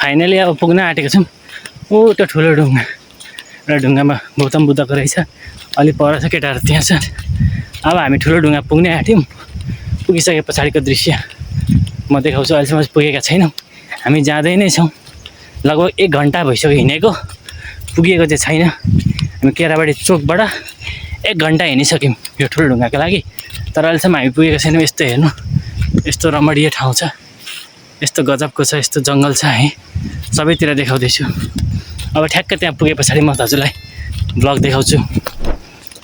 Finally अब पुग्न आँटेको छौँ। ऊ त्यो ठुलो ढुङ्गा, एउटा ढुङ्गामा गौतम बुद्धको रहेछ, अलि पर छ, केटाहरू त्यहाँ छ। अब हामी ठुलो ढुङ्गा पुग्ने आँट्यौँ। पुगिसके पछाडिको दृश्य म देखाउँछु। अहिलेसम्म पुगेका छैनौँ, हामी जाँदै नै छौँ। लगभग 1 घन्टा भइसक्यो हिँडेको, पुगेको चाहिँ छैन। हामी केराबारी चोकबाट 1 घन्टा हिँडिसक्यौँ यो ठुलो ढुङ्गाको लागि, तर अहिलेसम्म हामी पुगेको छैनौँ। यस्तो हेर्नु, यस्तो रमणीय ठाउँ छ, यस्तो गजबको छ, यस्तो जङ्गल छ है, सबैतिर देखाउँदैछु। अब ठ्याक्क त्यहाँ पुगे पछाडि म हजुरलाई ब्लग देखाउँछु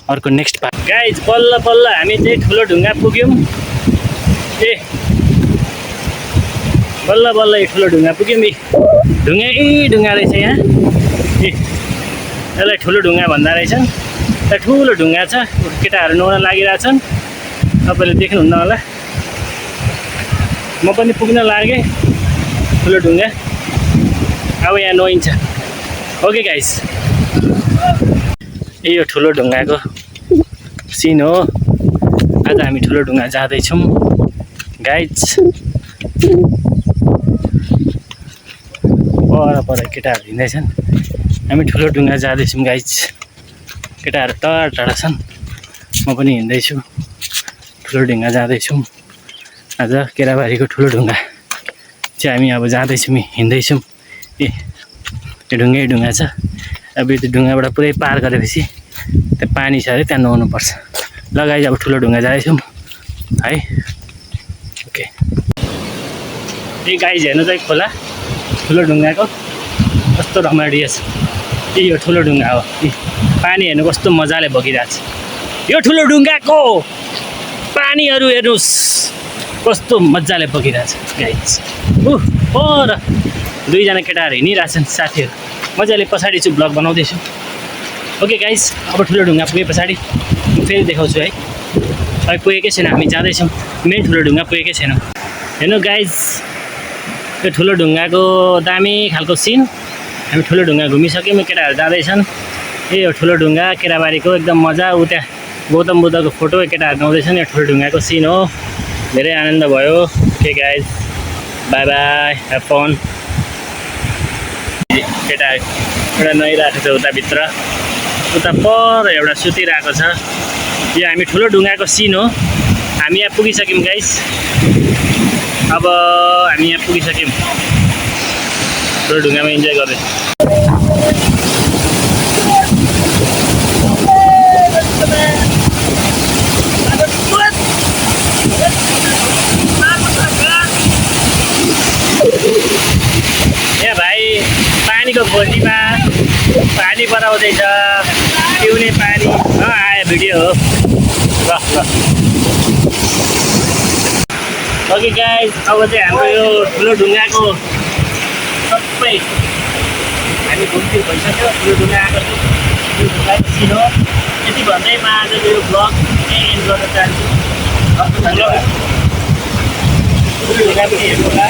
अर्को नेक्स्ट पार्ट। गाइज बल्ल बल्ल हामी चाहिँ ठुलो ढुङ्गा पुग्यौँ। ए बल्ल बल्ल यो ठुलो ढुङ्गा पुग्यौँ। ढुङ्गा रहेछ यहाँ। ए यसलाई ठुलो ढुङ्गा भन्दा रहेछन्। त्यहाँ ठुलो ढुङ्गा छ, केटाहरू नुहाउन लागिरहेछन्, तपाईँले देख्नुहुन्न होला। म पनि पुग्न लागेँ ठुलो ढुङ्गा। अब यहाँ नुहाइन्छ। ओके गाइस, यो ठुलो ढुङ्गाको सिन हो। आज हामी ठुलो ढुङ्गा जाँदैछौँ गाइज। पर केटाहरू हिँड्दैछन्, हामी ठुलो ढुङ्गा जाँदैछौँ गाइज। केटाहरू टाढा टाढा छन्, म पनि हिँड्दैछु, ठुलो ढुङ्गा जाँदैछौँ। आज केराबारीको ठुलो ढुङ्गा चाहिँ हामी अब जाँदैछौँ, हिँड्दैछौँ। ए त्यो ढुङ्गा छ। अब त्यो ढुङ्गाबाट पुरै पार गरेपछि त्यहाँ पानी छ अरे, त्यहाँ नुहाउनुपर्छ। ल गाइज अब ठुलो ढुङ्गा जाँदैछौँ है। ओके ए गाइज हेर्नु चाहिँ खोला ठुलो ढुङ्गाको कस्तो रमणीय छ। यो ठुलो ढुङ्गा हो। पानी हेर्नु कस्तो मजाले बगिरहेछ। यो ठुलो ढुङ्गाको पानीहरू हेर्नुहोस् कस्तो मजाले बगिरहेछ गाइज। पर 2 जना केटाहरू हिँडिरहेछन्, साथीहरू। मजाले पछाडि चाहिँ ब्लग बनाउँदैछु। ओके गाइज, अब ठुलो ढुङ्गा पुगे पछाडि म फेरि देखाउँछु है। अहिले पुगेकै छैन, हामी जाँदैछौँ। मेन ठुलो ढुङ्गा पुगेकै छैनौँ। हेर्नु गाइज, यो ठुलो ढुङ्गाको दामी खालको सिन। हामी ठुलो ढुङ्गा घुमिसक्यौँ, केटाहरू जाँदैछन्। यो ठुलो ढुङ्गा केराबारीको एकदम मजा। ऊ त्यहाँ गौतम बुद्धको फोटो केटाहरू आउँदैछन्। यो ठुलो ढुङ्गाको सिन हो। धेरै आनन्द भयो। Okay guys, bye bye, have fun. केटा एउटा नुहाइरहेको छ उताभित्र, उता पर एउटा सुतिरहेको छ। यो हामी ठुलो ढुङ्गाको सिन हो। हामी यहाँ पुगिसक्यौँ गाइस। अब हामी यहाँ पुगिसक्यौँ, ठुलो ढुङ्गामा इन्जोय गर्दै। यहाँ भाइ पानीको खोजीमा पानी बनाउँदैछ, पिउने पानी। आयो भिडियो हो। ल ओके गाइस, अब चाहिँ हाम्रो यो ठुलो ढुङ्गाको सबै हामी घुमफिर भइसक्यो। ठुलो ढुङ्गा आएको छु, ठुलो ढुङ्गाको सिन हो। यति भन्दै म आजको यो ब्लग एन्ड गर्न चाहन्छु। धन्यवाद। ठुलो ढुङ्गा पनि हेर्नु होला।